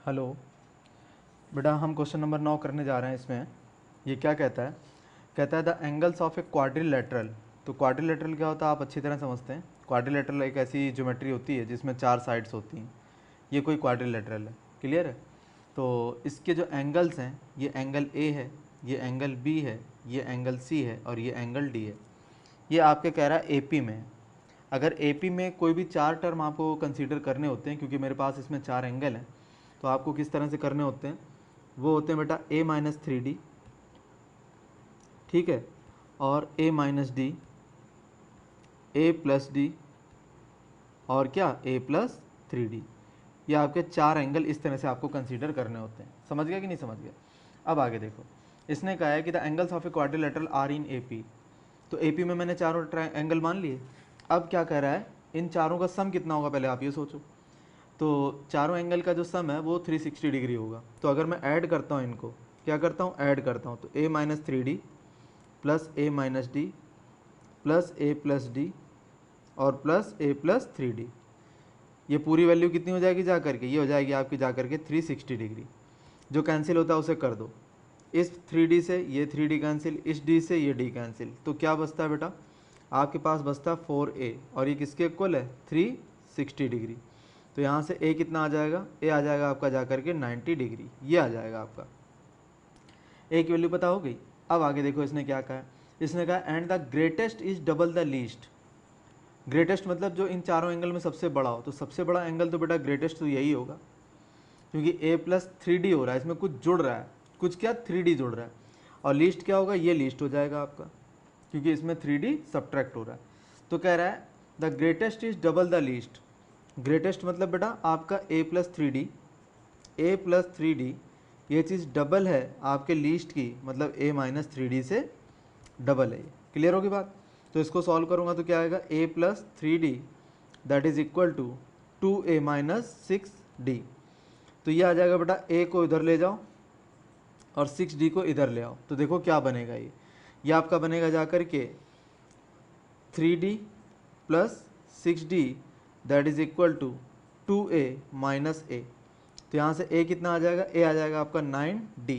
Hello बेटा, हम question number 9 करने जा रहे हैं। इसमें ये क्या कहता है? कहता है the angles of a quadrilateral. तो क्वाड्रिलेटरल क्या होता है आप अच्छी तरह समझते हैं। क्वाड्रिलेटरल एक ऐसी ज्योमेट्री होती है जिसमें 4 साइड्स होती हैं। ये कोई क्वाड्रिलेटरल है, क्लियर है? तो इसके जो एंगल्स हैं, ये एंगल ए है, ये एंगल बी है, ये एंगल सी है और ये एंगल डी है। ये आपके कह रहा है एपी में है। अगर एपी में कोई भी 4 टर्म आपको कंसीडर करने होते हैं, क्योंकि मेरे पास इसमें 4 एंगल हैं, तो आपको किस तरह से करने होते हैं? वो होते हैं बेटा a-3d, ठीक है, और a-d, a+d और क्या a+3d। ये आपके 4 एंगल इस तरह से आपको कंसीडर करने होते हैं। समझ गया कि नहीं समझ गया? अब आगे देखो, इसने कहा है कि the angles of a quadrilateral are in AP. तो एपी में मैंने चारों एंगल मान लिए। अब क्या कह रहा है, इन चारों का सम कितना होगा पहले आप ये सोचो। तो चारों एंगल का जो सम है वो 360 डिग्री होगा। तो अगर मैं ऐड करता हूँ इनको, क्या करता हूँ, ऐड करता हूँ, तो a-3d plus a-d plus a+d और प्लस a+3d, ये पूरी वैल्यू कितनी हो जाएगी जा करके? ये हो जाएगी आपकी जा करके 360 डिग्री। जो कैंसिल होता है उसे कर दो। इस 3d से ये 3d कैंसिल, इस d से ये d कैंसिल, तो क्या बचता है बेटा? आपके पास बचता है 4a और ये किसके इक्वल है? 360 डिग्री। तो यहाँ से a कितना आ जाएगा? a आ जाएगा आपका जा करके 90 डिग्री, ये आ जाएगा आपका। a की वैल्यू पता हो गई। अब आगे देखो इसने क्या कहा है। इसने कहा and the greatest is double the least. Greatest मतलब जो इन चारों एंगल में सबसे बड़ा हो। तो सबसे बड़ा एंगल तो बेटा ग्रेटेस्ट तो यही होगा, क्योंकि a+3d हो रहा है, इसमें कुछ जुड़ रहा है, कुछ क्या 3d जुड़ रहा है। और लीस्ट क्या होगा? ये लीस्ट हो जाएगा आपका, क्योंकि इसमें 3d सब्ट्रैक्ट हो रहा है। तो कह रहा है the greatest is double the least. Greatest मतलब बेटा आपका a+3d, a+3d ये चीज़ डबल है आपके लीस्ट की, मतलब a-3d से डबल है। ये क्लियर होगी बात? तो इसको सॉल्व करूँगा तो क्या आएगा? a+3d that is equal to 2a-6d। तो ये आ जाएगा बेटा, a को इधर ले जाओ और 6d को इधर ले आओ, तो देखो क्या बनेगा। ये आपका बनेगा जा कर के 3d plus 6d that is equal to 2a-a। तो यहाँ से a कितना आ जाएगा? a आ जाएगा आपका 9d।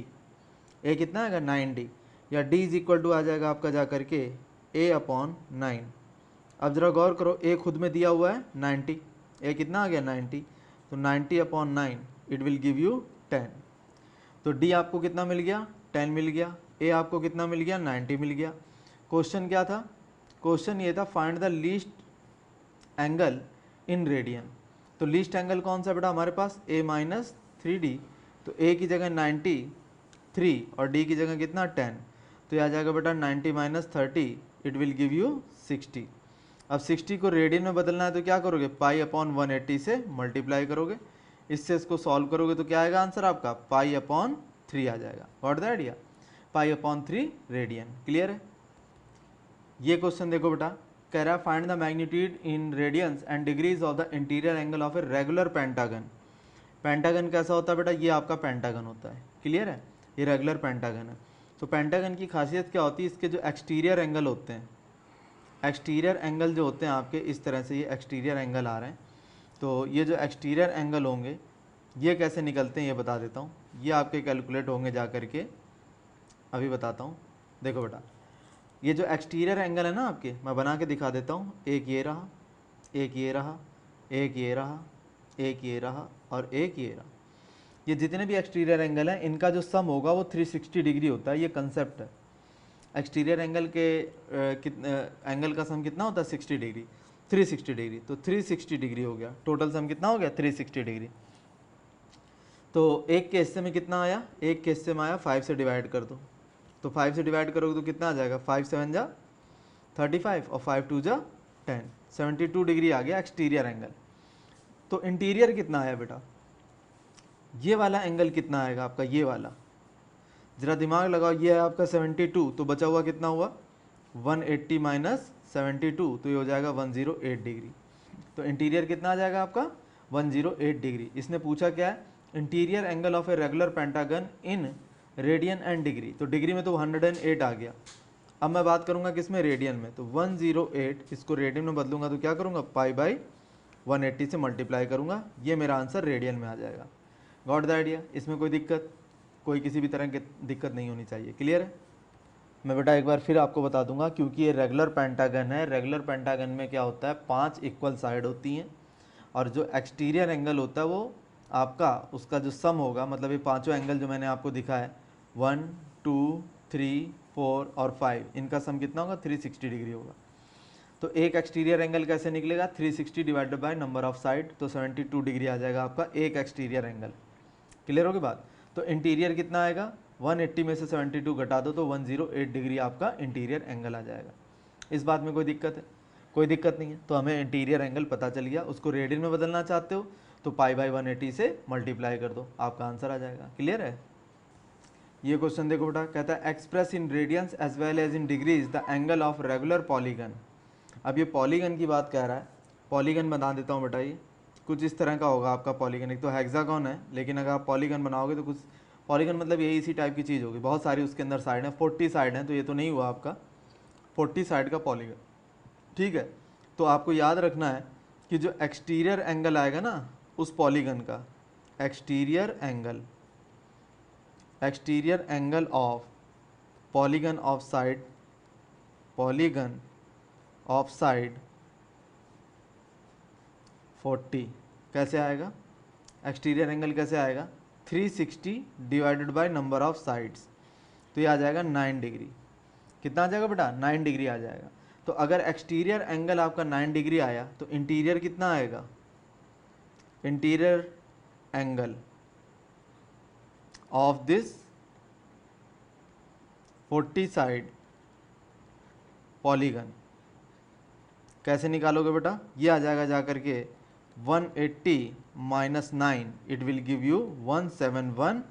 a कितना आएगा? 9d। या d इज इक्वल टू आ जाएगा आपका जा करके a/9। अब जरा गौर करो, a खुद में दिया हुआ है 90, a कितना आ गया? 90। तो 90/9 इट विल गिव यू 10। तो d आपको कितना मिल गया? 10 मिल गया। a आपको कितना मिल गया? 90 मिल गया। क्वेश्चन क्या था? क्वेश्चन ये था find the least angle in radian. तो लीस्ट एंगल कौन सा बेटा हमारे पास? a-3d। तो a की जगह 93 और d की जगह कितना? 10। तो यह आ जाएगा बेटा 90 - 30 इट विल गिव यू 60। अब 60 को रेडियन में बदलना है तो क्या करोगे? पाई/180 से मल्टीप्लाई करोगे। इससे इसको सॉल्व करोगे तो क्या आएगा आंसर आपका? पाई/3 आ जाएगा। What the idea? पाई/3 रेडियन। क्लियर है? ये क्वेश्चन देखो बेटा, कह रहा है find the magnitude in radians and degrees of the interior angle of a regular pentagon. Pentagon कैसा होता है बेटा? ये आपका पेंटागन होता है। क्लियर है? ये रेगुलर पेंटागन है। तो पेंटागन की खासियत क्या होती है? इसके जो एक्सटीरियर एंगल होते हैं, एक्सटीरियर एंगल जो होते हैं आपके इस तरह से, ये एक्सटीरियर एंगल आ रहे हैं। तो ये जो एक्सटीरियर एंगल होंगे ये कैसे निकलते हैं ये बता देता हूँ। ये आपके कैलकुलेट होंगे जा करके, अभी बताता हूँ। देखो बेटा, ये जो एक्सटीरियर एंगल है ना आपके, मैं बना के दिखा देता हूँ। एक ये रहा, एक ये रहा, एक ये रहा, एक ये रहा और एक ये रहा। ये जितने भी एक्सटीरियर एंगल हैं इनका जो सम होगा वो 360 डिग्री होता है। ये कंसेप्ट है। एक्सटीरियर एंगल के एंगल का सम कितना होता है? 60 डिग्री, 360 डिग्री। तो 360 डिग्री हो गया। टोटल सम कितना हो गया? 360 डिग्री। तो एक के हिस्से में कितना आया? एक के हिस्से में आया 5 से डिवाइड कर दो। तो 5 से डिवाइड करोगे तो कितना आ जाएगा? 5 7 जा 35 और 5 2 जा 10, 72 डिग्री आ गया एक्सटीरियर एंगल। तो इंटीरियर कितना आया बेटा? ये वाला एंगल कितना आएगा आपका? ये वाला जरा दिमाग लगाओ। ये है आपका 72, तो बचा हुआ कितना हुआ? 180 - 72, तो ये हो जाएगा 108 डिग्री। तो इंटीरियर कितना आ जाएगा आपका? 108 डिग्री। इसने पूछा क्या है? Interior angle of a regular pentagon in radian and degree. तो डिग्री में तो 108 आ गया। अब मैं बात करूंगा किसमें? रेडियन में। तो 108 इसको रेडियन में बदलूंगा तो क्या करूंगा? पाई/180 से मल्टीप्लाई करूंगा। ये मेरा आंसर रेडियन में आ जाएगा। Got the idea. इसमें कोई दिक्कत, कोई किसी भी तरह की दिक्कत नहीं होनी चाहिए। क्लियर है? मैं बेटा एक बार फिर आपको बता दूंगा, क्योंकि ये रेगुलर पेंटागन है। रेगुलर पेंटागन में क्या होता है, 5 इक्वल साइड होती हैं, और जो एक्सटीरियर एंगल होता है वो आपका उसका जो सम होगा, मतलब ये पांचों एंगल जो मैंने आपको दिखा है 1 2 3 4 और 5, इनका सम कितना होगा, 360 डिग्री होगा। तो एक एक्सटीरियर एंगल कैसे निकलेगा, 360 divided by number of side, तो 72 डिग्री आ जाएगा आपका एक एक्सटीरियर एंगल। क्लियर होगी बात? तो इंटीरियर कितना आएगा, 180 में से 72 घटा दो तो 108 डिग्री आपका इंटीरियर एंगल आ जाएगा। इस बात में कोई दिक्कत है? कोई दिक्कत नहीं है। तो हमें इंटीरियर एंगल पता चल गया, उसको रेडियन में बदलना चाहते हो तो पाई बाई 180 से मल्टीप्लाई कर दो, आपका आंसर आ जाएगा। क्लियर है? ये क्वेश्चन देखो बेटा, कहता है express in radians as well as in degrees the angle of regular polygon. अब ये पॉलीगन की बात कह रहा है। पॉलीगन बना देता हूँ बेटा, ये कुछ इस तरह का होगा आपका पॉलीगन। एक तो हेक्सागोन है, लेकिन अगर आप पॉलीगन बनाओगे तो कुछ पॉलीगन मतलब यही इसी टाइप की चीज़ होगी, बहुत सारी उसके अंदर साइड है, 40 साइड हैं, तो ये तो नहीं हुआ आपका 40 साइड का पॉलीगन। ठीक है, तो आपको याद रखना है कि जो एक्सटीरियर एंगल आएगा ना उस पॉलीगन का, exterior angle of polygon of side 40 कैसे आएगा, एक्सटीरियर एंगल कैसे आएगा, 360 divided by number of sides, तो ये आ जाएगा 9 डिग्री। कितना आ जाएगा बेटा, 9 डिग्री आ जाएगा। तो अगर एक्सटीरियर एंगल आपका 9 डिग्री आया तो इंटीरियर कितना आएगा, interior angle of this 40 side polygon कैसे निकालोगे बेटा, ये आ जाएगा जा करके 180 minus 9, it will give you 171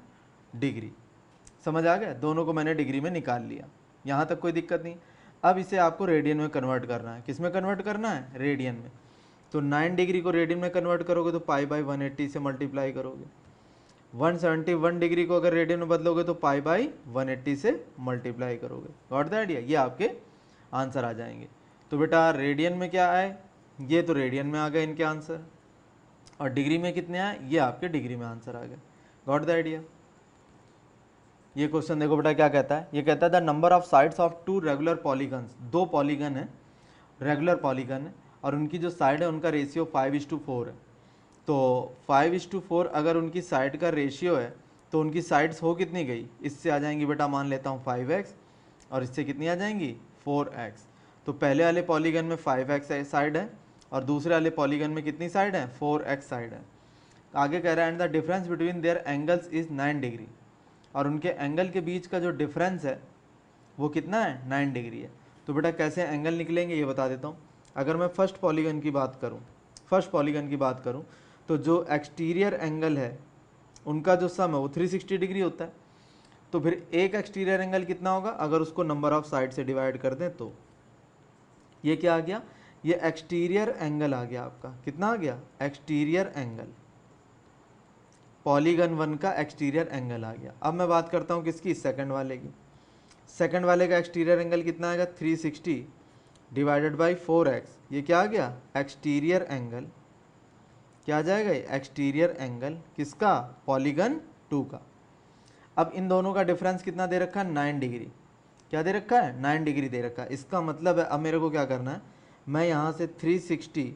degree. समझ आ गया? दोनों को मैंने डिग्री में निकाल लिया, यहाँ तक कोई दिक्कत नहीं। अब इसे आपको रेडियन में कन्वर्ट करना है। किस में कन्वर्ट करना है, रेडियन में। तो 9 डिग्री को रेडियन में कन्वर्ट करोगे तो पाई बाई 180 से मल्टीप्लाई करोगे। 171 डिग्री को अगर रेडियन में बदलोगे तो पाई बाई 180 से मल्टीप्लाई करोगे। Got the idea? ये आपके आंसर आ जाएंगे। तो बेटा रेडियन में क्या आए, ये तो रेडियन में आ गए इनके आंसर, और डिग्री में कितने आए, ये आपके डिग्री में आंसर आ गए। Got the idea? ये क्वेश्चन देखो बेटा क्या कहता है, ये कहता है the number of sides of 2 regular polygons, 2 polygon है, रेगुलर पॉलीगन है, और उनकी जो साइड है उनका रेशियो 5:4 है। तो 5:4 अगर उनकी साइड का रेशियो है तो उनकी साइड्स हो कितनी गई, इससे आ जाएंगी बेटा, मान लेता हूँ 5x, और इससे कितनी आ जाएंगी 4x। तो पहले वाले पॉलीगन में 5x साइड है और दूसरे वाले पॉलीगन में कितनी साइड है, 4x साइड है। आगे कह रहा है and the difference between their angles is 9 degree, और उनके एंगल के बीच का जो डिफरेंस है वो कितना है, 9 डिग्री है। तो बेटा कैसे एंगल निकलेंगे ये बता देता हूँ। अगर मैं फर्स्ट पॉलीगन की बात करूँ तो जो एक्सटीरियर एंगल है उनका जो सम है वो 360 डिग्री होता है। तो फिर एक एक्सटीरियर एंगल कितना होगा, अगर उसको नंबर ऑफ साइड से डिवाइड कर दें तो ये क्या आ गया, ये एक्सटीरियर एंगल आ गया आपका। कितना आ गया, एक्सटीरियर एंगल, पॉलीगन 1 का एक्सटीरियर एंगल आ गया। अब मैं बात करता हूँ किसकी, सेकंड वाले की। सेकंड वाले का एक्सटीरियर एंगल कितना आएगा, 360 डिवाइडेड बाई 4x, ये क्या आ गया, एक्सटीरियर एंगल। क्या आ जाएगा, एक्सटीरियर एंगल किसका, पॉलीगन 2 का। अब इन दोनों का डिफरेंस कितना दे रखा है, 9 डिग्री। क्या दे रखा है, 9 डिग्री दे रखा है। इसका मतलब है अब मेरे को क्या करना है, मैं यहाँ से 360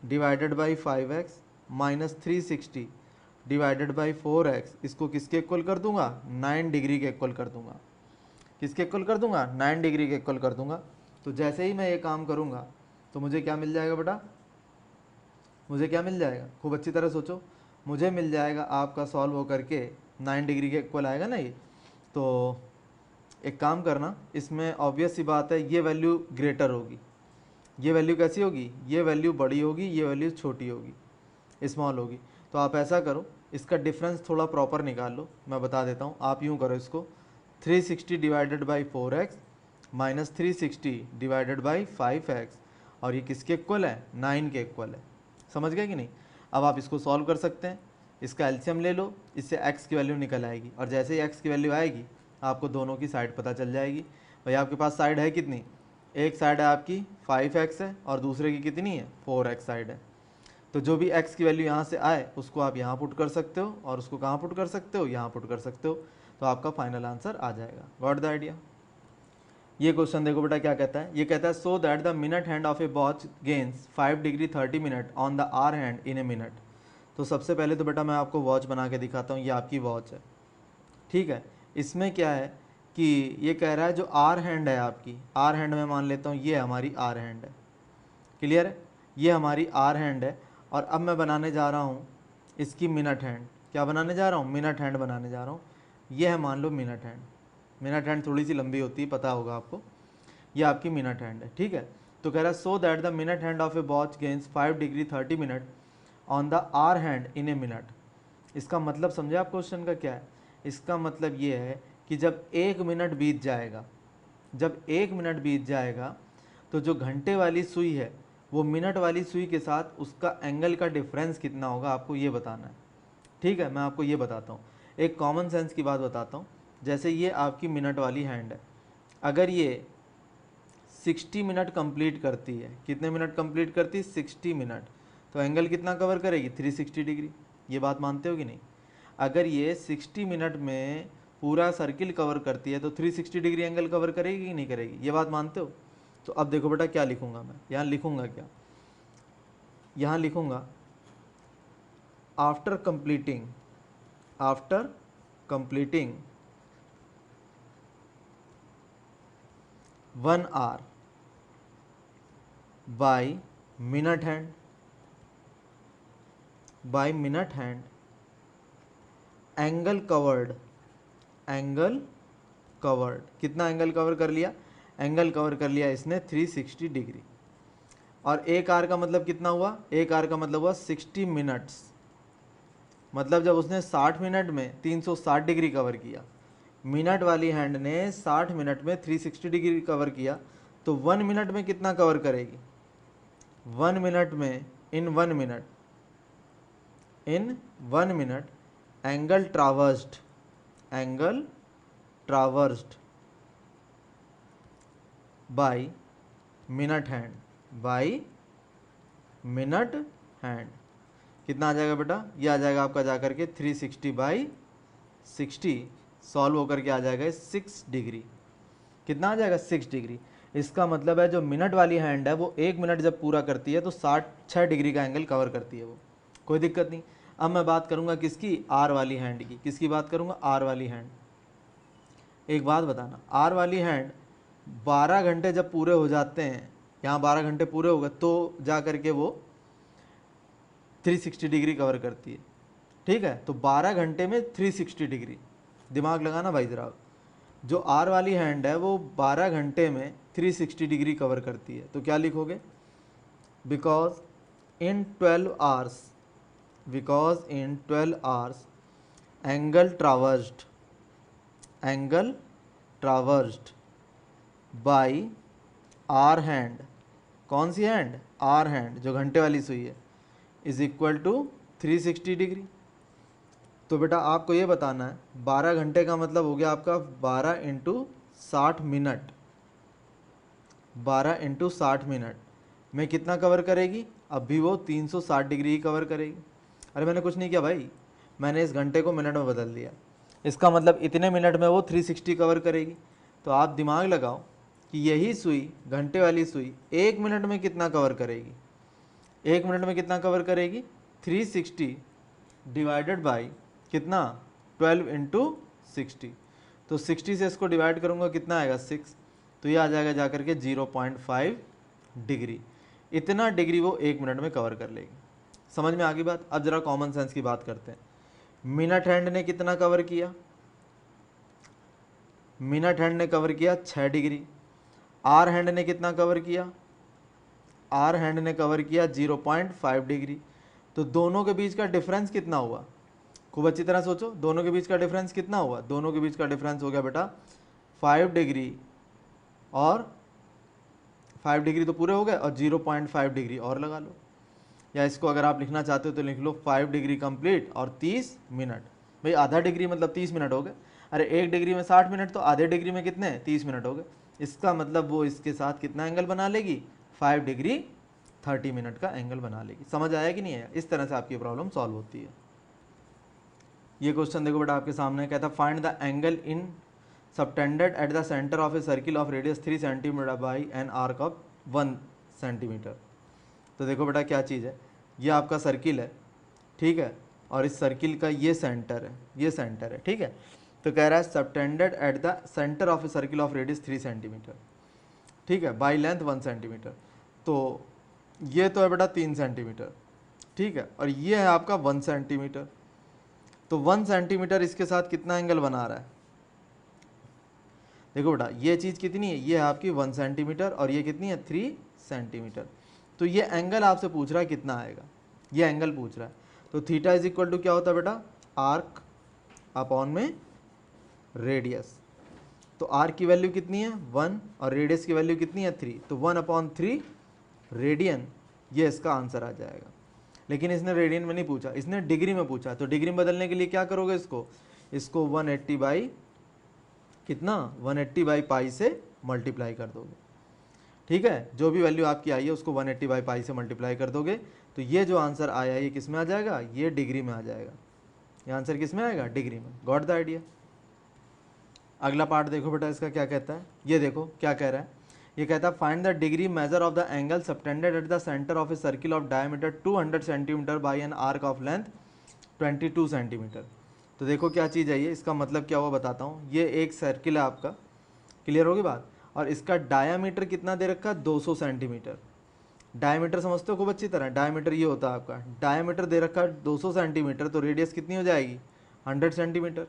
divided by 5x minus 360 divided by 4x, इसको किसके इक्वल कर दूंगा, 9 डिग्री के इक्वल कर दूंगा। किसके इक्वल कर दूंगा, 9 डिग्री के इक्वल कर दूंगा। तो जैसे ही मैं ये काम करूंगा तो मुझे क्या मिल जाएगा बेटा, मुझे क्या मिल जाएगा, खूब अच्छी तरह सोचो, मुझे मिल जाएगा आपका सॉल्व हो करके 9 डिग्री के इक्वल आएगा ना ये। तो एक काम करना, इसमें ऑब्वियस सी बात है ये वैल्यू ग्रेटर होगी। ये वैल्यू कैसी होगी, ये वैल्यू बड़ी होगी, ये वैल्यू छोटी होगी, स्मॉल होगी। तो आप ऐसा करो, इसका डिफरेंस थोड़ा प्रॉपर निकाल लो, मैं बता देता हूँ। आप यूँ करो इसको, 360 divided by 4x minus 360 divided by 5x, और ये किसके इक्वल है, 9 के इक्वल है। समझ गए कि नहीं? अब आप इसको सॉल्व कर सकते हैं, इसका एलसीएम ले लो, इससे x की वैल्यू निकल आएगी, और जैसे ही x की वैल्यू आएगी आपको दोनों की साइड पता चल जाएगी। भाई आपके पास साइड है कितनी, एक साइड है आपकी 5x है और दूसरे की कितनी है, 4x साइड है। तो जो भी x की वैल्यू यहाँ से आए उसको आप यहाँ पुट कर सकते हो और उसको कहाँ पुट कर सकते हो, यहाँ पुट कर सकते हो, तो आपका फाइनल आंसर आ जाएगा। Got the idea. ये क्वेश्चन देखो बेटा क्या कहता है, ये कहता है so that the minute hand of a watch gains 5 degree 30 minute on the hour hand in a minute. तो सबसे पहले तो बेटा मैं आपको वॉच बना के दिखाता हूँ, ये आपकी वॉच है, ठीक है। इसमें क्या है कि ये कह रहा है जो आर हैंड है आपकी, आर हैंड में मान लेता हूँ ये हमारी आर हैंड है, क्लियर है, ये हमारी आर हैंड है। और अब मैं बनाने जा रहा हूँ इसकी मिनट हैंड, क्या बनाने जा रहा हूँ, मिनट हैंड बनाने जा रहा हूँ। ये है मान लो मिनट हैंड, मिनट हैंड थोड़ी सी लंबी होती है, पता होगा आपको, ये आपकी मिनट हैंड है, ठीक है। तो कह रहा है so that the minute hand of a watch gains 5 degree 30 minute on the hour hand in a minute. इसका मतलब समझे आप क्वेश्चन का क्या है, इसका मतलब ये है कि जब 1 मिनट बीत जाएगा, जब 1 मिनट बीत जाएगा तो जो घंटे वाली सुई है वो मिनट वाली सुई के साथ उसका एंगल का डिफरेंस कितना होगा, आपको ये बताना है, ठीक है। मैं आपको ये बताता हूँ, एक कॉमन सेंस की बात बताता हूँ। जैसे ये आपकी मिनट वाली हैंड है, अगर ये 60 मिनट कंप्लीट करती है, कितने मिनट कंप्लीट करती है, 60 मिनट, तो एंगल कितना कवर करेगी, 360 डिग्री। ये बात मानते हो कि नहीं? अगर ये 60 मिनट में पूरा सर्किल कवर करती है तो 360 डिग्री एंगल कवर करेगी कि नहीं करेगी, ये बात मानते हो? तो अब देखो बेटा क्या लिखूंगा मैं, यहाँ लिखूंगा क्या, यहाँ लिखूंगा after completing 1 hour by minute hand angle covered, कितना एंगल कवर कर लिया, एंगल कवर कर लिया इसने 360 डिग्री। और 1 आवर का मतलब कितना हुआ, 1 आवर का मतलब हुआ 60 मिनट्स, मतलब जब उसने 60 मिनट में 360 डिग्री कवर किया, मिनट वाली हैंड ने 60 मिनट में 360 डिग्री कवर किया, तो 1 मिनट में कितना कवर करेगी, 1 मिनट में, in 1 minute angle traversed by minute hand, कितना आ जाएगा बेटा, ये आ जाएगा आपका जाकर के 360 बाई 60, सॉल्व होकर के आ जाएगा 6 डिग्री, कितना आ जाएगा 6 डिग्री। इसका मतलब है जो मिनट वाली हैंड है वो 1 मिनट जब पूरा करती है तो 6 डिग्री का एंगल कवर करती है वो, कोई दिक्कत नहीं। अब मैं बात करूंगा किसकी, आर वाली हैंड की, किसकी बात करूंगा, आर वाली हैंड। एक बात बताना, आर वाली हैंड 12 घंटे जब पूरे हो जाते हैं, यहाँ 12 घंटे पूरे हो गए तो जा करके वो 360 डिग्री कवर करती है, ठीक है। तो 12 घंटे में 360 डिग्री, दिमाग लगाना भाई जरा, जो आर वाली हैंड है वो 12 घंटे में 360 डिग्री कवर करती है, तो क्या लिखोगे, because in 12 hours angle traversed by hour hand, कौन सी हैंड, आर हैंड जो घंटे वाली सुई है, इज इक्वल टू 360 डिग्री। तो बेटा आपको ये बताना है 12 घंटे का मतलब हो गया आपका 12 इंटू 60 मिनट, 12 इंटू 60 मिनट में कितना कवर करेगी, अब भी वो 360 डिग्री ही कवर करेगी। अरे मैंने कुछ नहीं किया भाई, मैंने इस घंटे को मिनट में बदल दिया, इसका मतलब इतने मिनट में वो 360 कवर करेगी। तो आप दिमाग लगाओ कि यही सुई, घंटे वाली सुई 1 मिनट में कितना कवर करेगी, 1 मिनट में कितना कवर करेगी, 360 डिवाइडेड बाई कितना, 12 इंटू 60, तो 60 से इसको डिवाइड करूँगा कितना आएगा 6, तो ये आ जाएगा जाकर के 0.5 डिग्री, इतना डिग्री वो 1 मिनट में कवर कर लेगी। समझ में आ गई बात। अब जरा कॉमन सेंस की बात करते हैं, मिनट हैंड ने कितना कवर किया, मिनट हैंड ने कवर किया 6 डिग्री, आर हैंड ने कितना कवर किया, आर हैंड ने कवर किया 0.5 डिग्री, तो दोनों के बीच का डिफरेंस कितना हुआ, खूब अच्छी तरह सोचो, दोनों के बीच का डिफरेंस कितना हुआ, दोनों के बीच का डिफरेंस हो गया बेटा 5 डिग्री, और 5 डिग्री तो पूरे हो गए, और 0.5 डिग्री और लगा लो, या इसको अगर आप लिखना चाहते हो तो लिख लो 5 डिग्री कंप्लीट और 30 मिनट। भाई आधा डिग्री मतलब 30 मिनट हो गए, अरे 1 डिग्री में 60 मिनट, तो आधे डिग्री में कितने, 30 मिनट हो गए। इसका मतलब वो इसके साथ कितना एंगल बना लेगी, 5 डिग्री 30 मिनट का एंगल बना लेगी। समझ आया कि नहीं आया? इस तरह से आपकी प्रॉब्लम सॉल्व होती है। ये क्वेश्चन देखो बेटा आपके सामने, कहता find the angle in subtended at the centre of a circle of radius 3 centimetre by an arc of 1 centimetre. तो देखो बेटा क्या चीज़ है, ये आपका सर्किल है, ठीक है, और इस सर्किल का ये सेंटर है, ये सेंटर है, ठीक है। तो कह रहा है subtended at the centre of a circle of radius 3 centimetre, ठीक है, बाई लेंथ 1 सेंटीमीटर। तो ये तो है बेटा 3 सेंटीमीटर, ठीक है, और ये है आपका 1 सेंटीमीटर। तो 1 सेंटीमीटर इसके साथ कितना एंगल बना रहा है? देखो बेटा ये चीज़ कितनी है, ये है आपकी 1 सेंटीमीटर और ये कितनी है 3 सेंटीमीटर। तो ये एंगल आपसे पूछ रहा है कितना आएगा, ये एंगल पूछ रहा है। तो थीटा इज इक्वल टू क्या होता है बेटा, आर्क अपॉन में रेडियस। तो आर्क की वैल्यू कितनी है 1 और रेडियस की वैल्यू कितनी है 3, तो 1/3 रेडियन, ये इसका आंसर आ जाएगा। लेकिन इसने रेडियन में नहीं पूछा, इसने डिग्री में पूछा। तो डिग्री में बदलने के लिए क्या करोगे, इसको 180 बाई कितना, 180 बाई पाई से मल्टीप्लाई कर दोगे, ठीक है। जो भी वैल्यू आपकी आई है उसको 180 बाई पाई से मल्टीप्लाई कर दोगे। तो ये जो आंसर आया ये किस में आ जाएगा, ये डिग्री में आ जाएगा। ये आंसर किस में आएगा, डिग्री में। Got the idea. अगला पार्ट देखो बेटा इसका क्या कहता है, ये देखो क्या कह रहा है। ये कहता है find the degree measure of the angle subtended at the centre of a circle of diameter 200 centimetre by an arc of length 22 centimetre. तो देखो क्या चीज़ है ये, इसका मतलब क्या हुआ बताता हूँ। ये एक सर्किल है आपका, क्लियर होगी बात, और इसका डायामीटर कितना दे रखा है 200 सेंटीमीटर। डायमीटर समझते हो खूब अच्छी तरह, डायमीटर ये होता है आपका, डायमीटर दे रखा है 200 सेंटीमीटर, तो रेडियस कितनी हो जाएगी 100 सेंटीमीटर।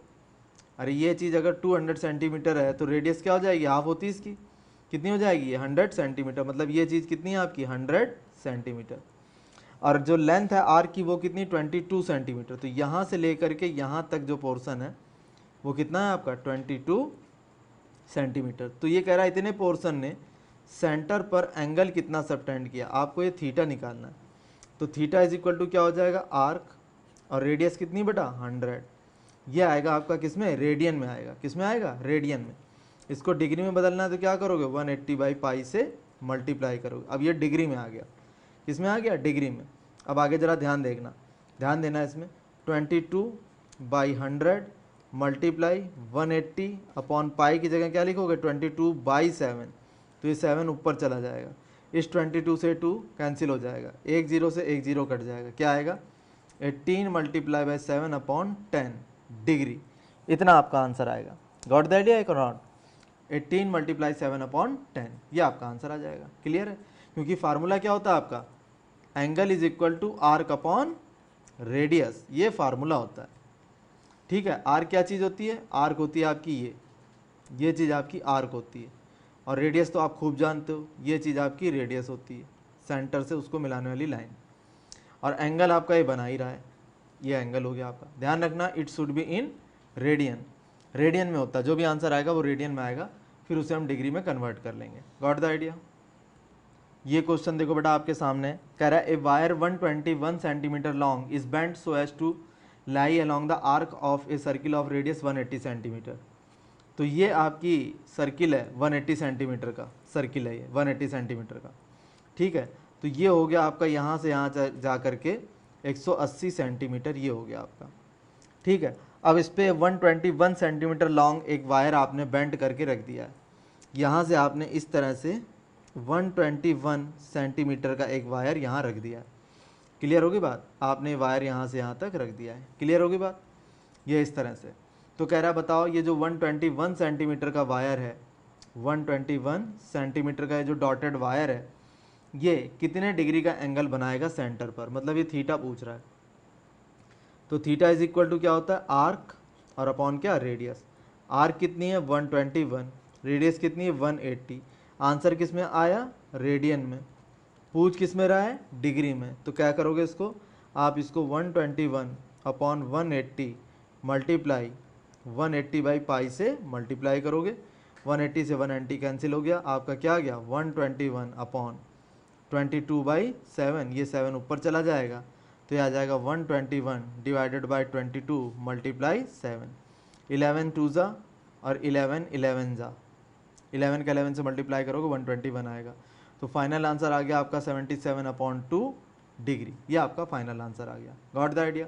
अरे ये चीज़ अगर 200 सेंटीमीटर है तो रेडियस क्या हो जाएगी, हाफ होती है इसकी, कितनी हो जाएगी 100 सेंटीमीटर। मतलब ये चीज़ कितनी है आपकी 100 सेंटीमीटर। और जो लेंथ है आर की वो कितनी 22 सेंटीमीटर। तो यहाँ से लेकर के यहाँ तक जो पोर्शन है वो कितना है आपका 22 सेंटीमीटर। तो ये कह रहा है इतने पोर्शन ने सेंटर पर एंगल कितना सबटेंड किया, आपको ये थीटा निकालना है। तो थीटा इज इक्वल टू क्या हो जाएगा, आर्क, और रेडियस कितनी बेटा 100। ये आएगा आपका किस में, रेडियन में आएगा। किस में आएगा, रेडियन में। इसको डिग्री में बदलना है तो क्या करोगे 180 बाई पाई से मल्टीप्लाई करोगे। अब ये डिग्री में आ गया, किस में आ गया, डिग्री में। अब आगे जरा ध्यान देखना, ध्यान देना इसमें, 22 बाई 100 मल्टीप्लाई 180 अपॉन पाई की जगह क्या लिखोगे 22 बाई 7। तो ये 7 ऊपर चला जाएगा, इस 22 से 2 कैंसिल हो जाएगा, एक जीरो से एक जीरो कट जाएगा, क्या आएगा 18 मल्टीप्लाई बाई 7 अपॉन 10 डिग्री। इतना आपका आंसर आएगा। गॉट द आइडिया एक नॉट, 18 मल्टीप्लाई 7 अपॉन 10, ये आपका आंसर आ जाएगा। क्लियर है, क्योंकि फार्मूला क्या होता है आपका, angle is equal to arc upon radius, ये फार्मूला होता है, ठीक है। आर्क क्या चीज़ होती है, आर्क होती है आपकी ये चीज़ आपकी आर्क होती है, और रेडियस तो आप खूब जानते हो, ये चीज़ आपकी रेडियस होती है, सेंटर से उसको मिलाने वाली लाइन। और एंगल आपका ये बना ही रहा है, ये एंगल हो गया आपका। ध्यान रखना it should be in radian, radian में होता है, जो भी आंसर आएगा वो रेडियन में आएगा, फिर उसे हम डिग्री में कन्वर्ट कर लेंगे। Got the idea. ये क्वेश्चन देखो बेटा आपके सामने, कह रहा है a wire 121 centimetre long is bent so as to lie along the arc of a circle of radius 180 centimetre. तो ये आपकी सर्किल है 180 सेंटीमीटर का सर्किल है, ये 180 सेंटीमीटर का, ठीक है। तो ये हो गया आपका यहाँ से यहाँ जा करके 180 सेंटीमीटर, ये हो गया आपका, ठीक है। अब इस पर 121 सेंटीमीटर लॉन्ग एक वायर आपने बेंड करके रख दिया है। यहाँ से आपने इस तरह से 121 सेंटीमीटर का एक वायर यहाँ रख दिया है। क्लियर होगी बात, आपने वायर यहाँ से यहाँ तक रख दिया है। क्लियर होगी बात, ये इस तरह से। तो कह रहा है बताओ ये जो 121 सेंटीमीटर का वायर है, 121 सेंटीमीटर का जो डॉटेड वायर है, ये कितने डिग्री का एंगल बनाएगा सेंटर पर, मतलब ये थीटा पूछ रहा है। तो थीटा इज इक्वल टू क्या होता है, आर्क और अपॉन क्या, रेडियस। आर्क कितनी है 121, रेडियस कितनी है 180। आंसर किस में आया, रेडियन में। पूछ किस में रहा है, डिग्री में। तो क्या करोगे इसको, आप इसको 121 अपॉन 180 मल्टीप्लाई 180 बाई पाई से मल्टीप्लाई करोगे। 180 से 190 कैंसिल हो गया, आपका क्या आ गया 121 अपॉन 22 बाई 7, ये 7 ऊपर चला जाएगा, तो ये आ जाएगा 121 डिवाइडेड बाई 22 मल्टीप्लाई 7। 11 टू ज़ा और 11 11 ज़ा, 11 का 11 से मल्टीप्लाई करोगे 121 आएगा। तो फाइनल आंसर आ गया आपका 77/2 डिग्री। ये आपका फाइनल आंसर आ गया। Got the idea.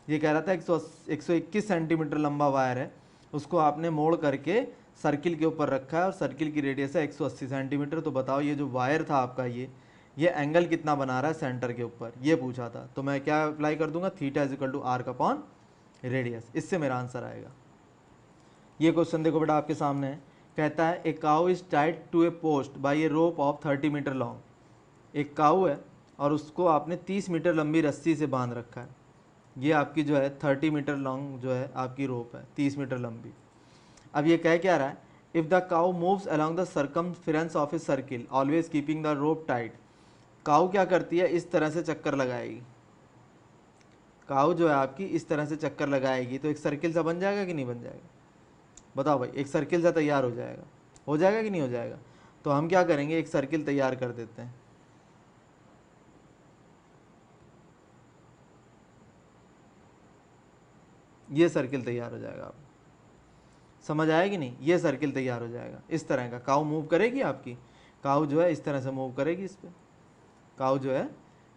ये कह रहा था 121 सेंटीमीटर लंबा वायर है, उसको आपने मोड़ करके सर्किल के ऊपर रखा है और सर्किल की रेडियस है 180 सेंटीमीटर। तो बताओ ये जो वायर था आपका ये एंगल कितना बना रहा है सेंटर के ऊपर, ये पूछा था। तो मैं क्या अप्लाई कर दूंगा, theta is equal to arc upon radius. इससे मेरा आंसर आएगा। ये क्वेश्चन देखो बेटा आपके सामने है, कहता है a cow is tied to a post by a rope of 30 metre long. एक काउ है और उसको आपने 30 मीटर लंबी रस्सी से बांध रखा है। ये आपकी जो है 30 मीटर लॉन्ग जो है आपकी रोप है, 30 मीटर लंबी। अब ये कह क्या रहा है, if the cow moves along the circumference of a circle always keeping the rope tight. Cow क्या करती है, इस तरह से चक्कर लगाएगी। काउ जो है आपकी इस तरह से चक्कर लगाएगी तो एक सर्किल सा बन जाएगा कि नहीं बन जाएगा, बताओ भाई। एक सर्किल सा तैयार हो जाएगा कि नहीं हो जाएगा। तो हम क्या करेंगे, एक सर्किल तैयार कर देते हैं। ये सर्किल तैयार हो जाएगा, आप समझ आया कि नहीं। ये सर्किल तैयार हो जाएगा इस तरह का। काउ मूव करेगी आपकी, काउ जो है इस तरह से मूव करेगी, इस पर काउ जो है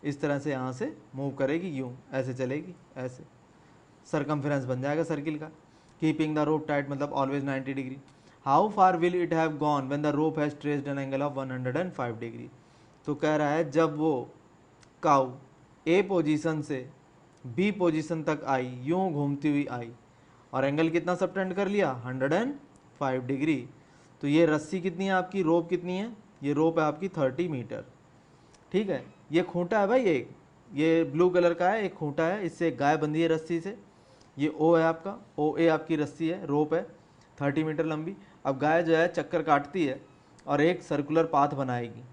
इस तरह से यहाँ से मूव करेगी, यूँ ऐसे चलेगी, ऐसे सर्कमफेरेंस बन जाएगा सर्किल का। कीपिंग द रोप टाइट मतलब always 90 degree. How far will it have gone when the rope has traced an angle of 105 degree. तो कह रहा है जब वो काउ ए पोजीशन से बी पोजीशन तक आई, यूँ घूमती हुई आई और एंगल कितना सबटेंड कर लिया, 105 डिग्री। तो ये रस्सी कितनी है आपकी, रोप कितनी है, ये रोप है आपकी 30 मीटर। ठीक है, ये खूंटा है भाई, एक ये ब्लू कलर का है, एक खूंटा है, इससे एक गाय बंधी है रस्सी से। ये ओ है आपका, ओ ए आपकी रस्सी है, रोप है 30 मीटर लंबी। अब गाय जो है चक्कर काटती है और एक सर्कुलर पाथ बनाएगी।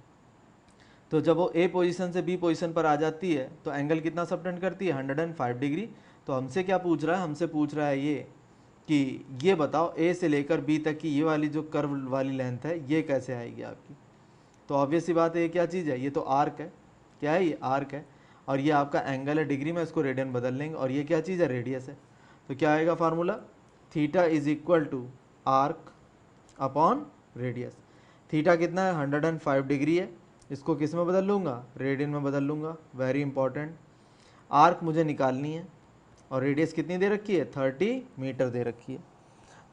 तो जब वो ए पोजीशन से बी पोजीशन पर आ जाती है तो एंगल कितना सबटेंड करती है, 105 डिग्री। तो हमसे क्या पूछ रहा है, हमसे पूछ रहा है ये कि ये बताओ ए से लेकर बी तक की ये वाली जो कर्व वाली लेंथ है ये कैसे आएगी आपकी। तो ऑब्वियस सी बात है, ये क्या चीज़ है, ये तो आर्क है। क्या है, ये आर्क है और ये आपका एंगल है डिग्री में, इसको रेडियन बदल लेंगे। और ये क्या चीज़ है, रेडियस है। तो क्या आएगा formula, theta is equal to arc upon radius. Theta कितना है, 105 डिग्री है, इसको किस में बदल लूँगा, रेडियन में बदल लूँगा। Very important. आर्क मुझे निकालनी है और रेडियस कितनी दे रखी है, 30 मीटर दे रखी है।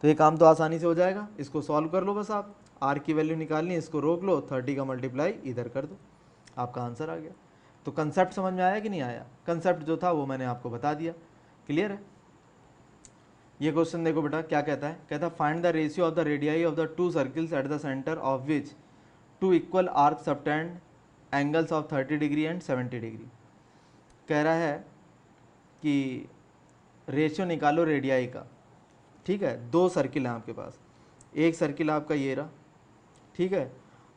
तो ये काम तो आसानी से हो जाएगा, इसको सॉल्व कर लो बस आप। आर की वैल्यू निकालनी है, इसको रोक लो, 30 का मल्टीप्लाई इधर कर दो, आपका आंसर आ गया। तो कंसेप्ट समझ में आया कि नहीं आया, कंसेप्ट जो था वो मैंने आपको बता दिया। क्लियर है। ये क्वेश्चन देखो बेटा क्या कहता है, कहता है find the ratio of the radii of the two circles at the centre of which two equal arc subtend angles of 30 degree and 70 degree. कह रहा है कि रेशियो निकालो रेडियाई का। ठीक है, दो सर्किल हैं आपके पास, एक सर्किल आपका ये रहा, ठीक है,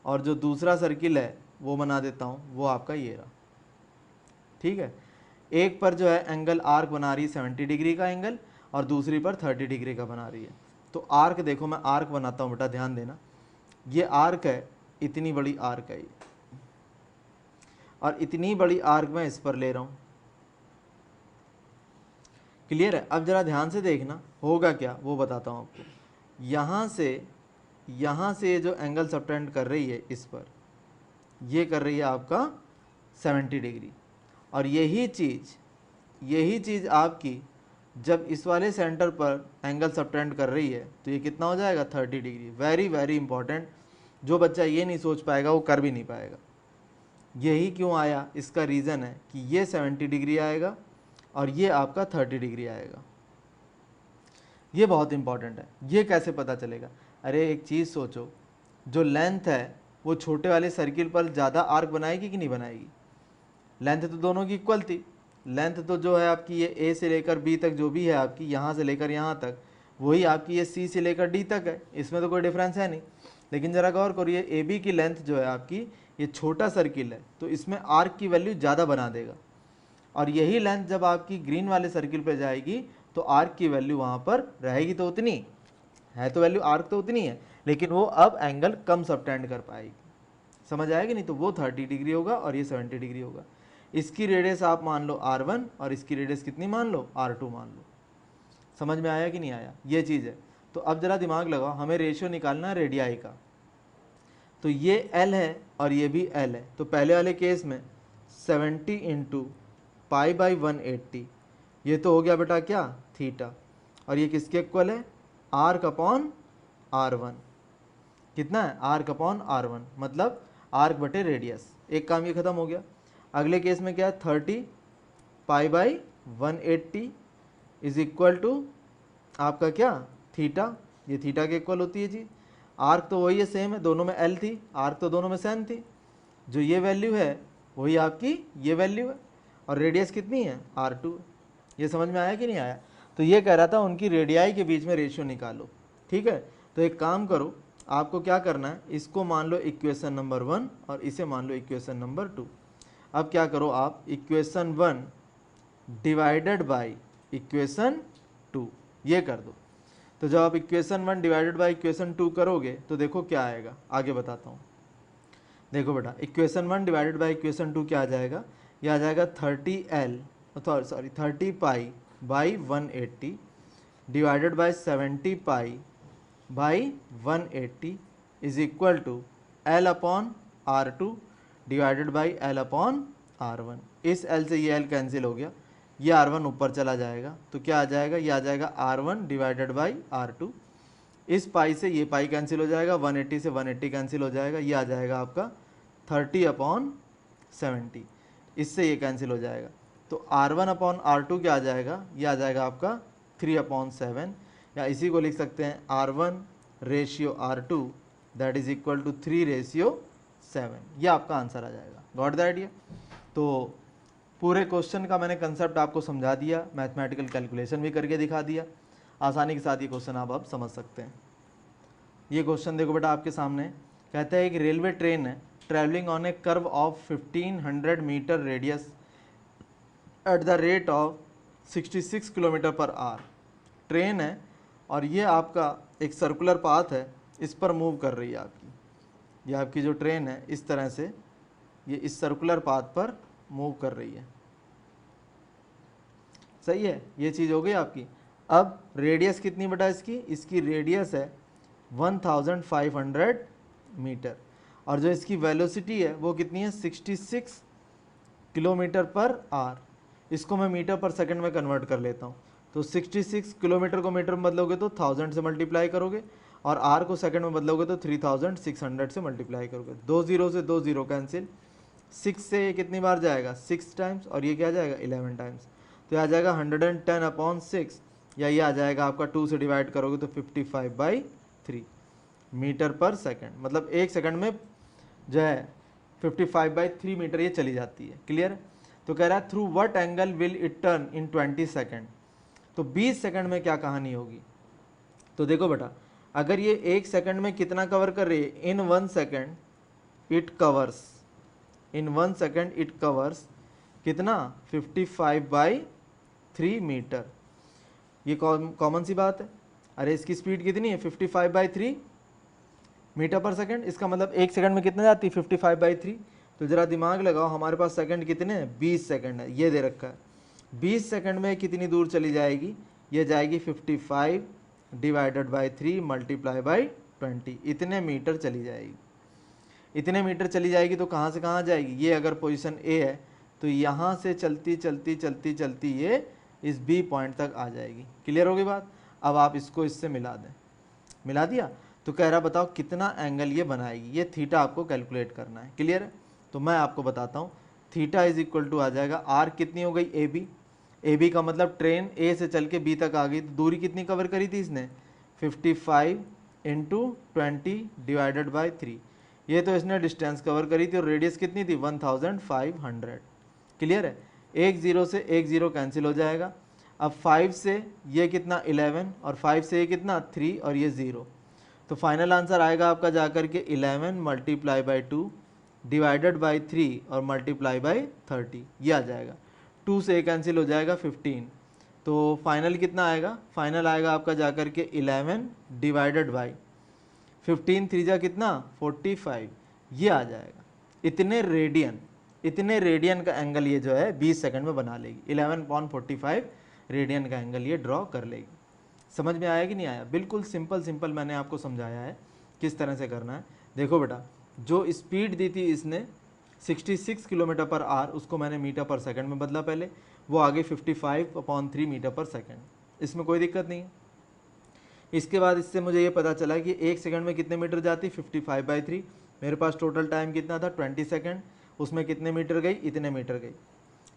और जो दूसरा सर्किल है वो बना देता हूँ, वो आपका ये रहा। ठीक है, एक पर जो है एंगल आर्क बना रही है 70 डिग्री का एंगल और दूसरी पर 30 डिग्री का बना रही है। तो आर्क देखो, मैं आर्क बनाता हूँ बेटा, ध्यान देना। ये आर्क है, इतनी बड़ी आर्क है ये, और इतनी बड़ी आर्क मैं इस पर ले रहा हूँ। क्लियर है। अब जरा ध्यान से देखना होगा क्या, वो बताता हूँ आपको। यहाँ से ये जो एंगल सबटेंड कर रही है इस पर, ये कर रही है आपका 70 डिग्री। और यही चीज़ आपकी जब इस वाले सेंटर पर एंगल सबटेंड कर रही है तो ये कितना हो जाएगा, 30 डिग्री। Very very important. जो बच्चा ये नहीं सोच पाएगा वो कर भी नहीं पाएगा। यही क्यों आया, इसका रीज़न है कि ये 70 डिग्री आएगा और ये आपका 30 डिग्री आएगा। ये बहुत इंपॉर्टेंट है। ये कैसे पता चलेगा, अरे एक चीज़ सोचो, जो लेंथ है वो छोटे वाले सर्किल पर ज़्यादा आर्क बनाएगी कि नहीं बनाएगी। लेंथ तो दोनों की इक्वल थी। लेंथ तो जो है आपकी ये ए से लेकर बी तक जो भी है आपकी, यहाँ से लेकर यहाँ तक, वही आपकी ये सी से लेकर डी तक है, इसमें तो कोई डिफरेंस है नहीं। लेकिन ज़रा गौर करिए, ए बी की लेंथ जो है आपकी, ये छोटा सर्किल है तो इसमें आर्क की वैल्यू ज़्यादा बना देगा। और यही लेंथ जब आपकी ग्रीन वाले सर्किल पे जाएगी तो आर्क की वैल्यू वहाँ पर रहेगी तो उतनी है, तो वैल्यू आर्क तो उतनी है, लेकिन वो अब एंगल कम सबटेंड कर पाएगी। समझ आएगी नहीं, तो वो 30 डिग्री होगा और ये 70 डिग्री होगा। इसकी रेडियस आप मान लो R1 और इसकी रेडियस कितनी मान लो, R2 मान लो। समझ में आया कि नहीं आया, ये चीज़ है। तो अब जरा दिमाग लगाओ, हमें रेशियो निकालना है रेडियाई का। तो ये L है और ये भी L है। तो पहले वाले केस में 70 इंटू पाई बाई 180, ये तो हो गया बेटा क्या, थीटा, और ये किसके इक्वल है, आर्क अपॉन R1। कितना है, आर्क अपॉन R1, मतलब आर्क बटे रेडियस। एक काम ये खत्म हो गया। अगले केस में क्या है, 30 pi by 180 is equal to आपका क्या, थीटा। ये थीटा के इक्वल होती है जी। आर्क तो वही है, सेम है, दोनों में L थी, आर्क तो दोनों में सेम थी। जो ये वैल्यू है वही आपकी ये वैल्यू है, और रेडियस कितनी है, R2। ये समझ में आया कि नहीं आया। तो ये कह रहा था उनकी रेडियाई के बीच में रेशियो निकालो। ठीक है, तो एक काम करो, आपको क्या करना है, इसको मान लो इक्वेशन नंबर 1 और इसे मान लो इक्वेशन नंबर 2। अब क्या करो आप, इक्वेशन 1 डिवाइडेड बाई इक्वेशन 2 ये कर दो। तो जब आप इक्वेशन 1 डिवाइडेड बाई इक्वेशन 2 करोगे तो देखो क्या आएगा, आगे बताता हूँ। देखो बेटा, इक्वेशन 1 डिवाइडेड बाई इक्वेशन 2 क्या आ जाएगा, यह आ जाएगा 30 pi by 180 divided by 70 pi by 180 is equal to L upon R2 divided by L upon R1। इस L से ये L कैंसिल हो गया, ये R1 ऊपर चला जाएगा, तो क्या आ जाएगा, ये आ जाएगा R1 डिवाइडेड बाई R2। इस पाई से ये पाई कैंसिल हो जाएगा, 180 से 180 कैंसिल हो जाएगा, ये आ जाएगा आपका 30 अपॉन 70, इससे ये कैंसिल हो जाएगा। तो R1 अपॉन R2 क्या आ जाएगा, ये आ जाएगा आपका 3 अपॉन 7, या इसी को लिख सकते हैं R1 ratio R2 that is equal to 3 ratio 7। ये आपका आंसर आ जाएगा। Got the idea. तो पूरे क्वेश्चन का मैंने कंसेप्ट आपको समझा दिया, मैथमेटिकल कैलकुलेशन भी करके दिखा दिया। आसानी के साथ ये क्वेश्चन आप अब समझ सकते हैं। ये क्वेश्चन देखो बेटा आपके सामने, कहता है कि रेलवे ट्रेन है travelling on a curve of 1500 metre radius at the rate of 66 kilometre per hour. Train है और ये आपका एक सर्कुलर पाथ है, इस पर मूव कर रही है आपकी। ये आपकी जो ट्रेन है इस तरह से ये इस सर्कुलर पाथ पर मूव कर रही है। सही है, ये चीज़ हो गई आपकी। अब रेडियस कितनी बेटा इसकी, इसकी रेडियस है 1500 मीटर, और जो इसकी वेलोसिटी है वो कितनी है, 66 किलोमीटर पर आवर। इसको मैं मीटर पर सेकंड में कन्वर्ट कर लेता हूँ। तो 66 किलोमीटर को मीटर में बदलोगे तो 1000 से मल्टीप्लाई करोगे, और आर को सेकंड में बदलोगे तो 3600 से मल्टीप्लाई करोगे। 2 जीरो से 2 जीरो कैंसिल, 6 से ये कितनी बार जाएगा, 6 टाइम्स, और ये क्या जाएगा 11 टाइम्स। तो आ जाएगा 110 अपॉन 6, या ये आ जाएगा आपका 2 से डिवाइड करोगे तो 55/3 मीटर पर सेकंड। मतलब एक सेकंड में जो है 55/3 मीटर ये चली जाती है। क्लियर। तो कह रहा है through what angle will it turn in 20 second. तो 20 सेकंड में क्या कहानी होगी। तो देखो बेटा, अगर ये एक सेकंड में कितना कवर कर रही है, इन 1 second it covers, in 1 second it covers कितना, 55/3 मीटर। ये कॉमन सी बात है। अरे इसकी स्पीड कितनी है, 55/3 मीटर पर सेकंड। इसका मतलब एक सेकंड में कितना जाती है, 55/3। तो जरा दिमाग लगाओ, हमारे पास सेकंड कितने हैं, 20 सेकंड है, ये दे रखा है। 20 सेकंड में कितनी दूर चली जाएगी, ये जाएगी 55 डिवाइडेड बाई 3 मल्टीप्लाई बाई 20, इतने मीटर चली जाएगी। इतने मीटर चली जाएगी तो कहाँ से कहाँ जाएगी, ये अगर पोजीशन ए है तो यहाँ से चलती चलती चलती चलती ये इस बी पॉइंट तक आ जाएगी। क्लियर होगी बात। अब आप इसको इससे मिला दें, मिला दिया तो कह रहा बताओ कितना एंगल ये बनाएगी। ये थीटा आपको कैलकुलेट करना है। क्लियर है। तो मैं आपको बताता हूँ, थीटा इज इक्वल टू आ जाएगा आर कितनी हो गई, ए बी। ए बी का मतलब ट्रेन ए से चल के बी तक आ गई, तो दूरी कितनी कवर करी थी इसने, 55 इंटू 20 डिवाइडेड बाई 3। ये तो इसने डिस्टेंस कवर करी थी, और रेडियस कितनी थी 1500। क्लियर है। एक जीरो से एक जीरो कैंसिल हो जाएगा। अब 5 से ये कितना 11, और 5 से ये कितना 3, और ये 0। तो फाइनल आंसर आएगा आपका जाकर के 11 मल्टीप्लाई बाई 2 डिवाइडेड बाई 3 और मल्टीप्लाई बाई 30, ये आ जाएगा। 2 से कैंसिल हो जाएगा 15। तो फाइनल कितना आएगा, फाइनल आएगा आपका जाकर के 11 डिवाइडेड बाई 15 3 जा कितना 45, ये आ जाएगा। इतने रेडियन का एंगल ये जो है 20 सेकंड में बना लेगी। 11/45 रेडियन का एंगल ये ड्रॉ कर लेगी। समझ में आया कि नहीं आया। बिल्कुल सिंपल मैंने आपको समझाया है किस तरह से करना है। देखो बेटा, जो स्पीड दी थी इसने 66 किलोमीटर पर आवर, उसको मैंने मीटर पर सेकंड में बदला पहले, वो आगे 55/3 मीटर पर सेकंड, इसमें कोई दिक्कत नहीं है। इसके बाद इससे मुझे ये पता चला कि 1 सेकंड में कितने मीटर जाती, 55/3। मेरे पास टोटल टाइम कितना था, 20 सेकंड, उसमें कितने मीटर गई, इतने मीटर गई।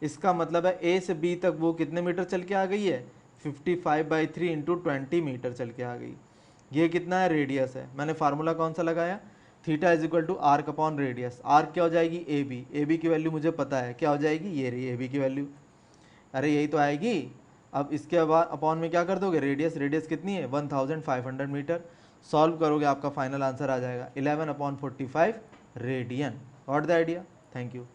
इसका मतलब है ए से बी तक वो कितने मीटर चल के आ गई है, 55/3 इंटू 20 मीटर चल के आ गई। ये कितना है, रेडियस है। मैंने फार्मूला कौन सा लगाया, theta is equal to arc upon radius. Arc क्या हो जाएगी, ए बी की वैल्यू मुझे पता है, क्या हो जाएगी, ये रही ए बी की वैल्यू, अरे यही तो आएगी। अब इसके बाद अपॉन में क्या कर दोगे, रेडियस, रेडियस कितनी है 1500 मीटर। सॉल्व करोगे आपका फाइनल आंसर आ जाएगा 11/45 radian. Got the idea, thank you.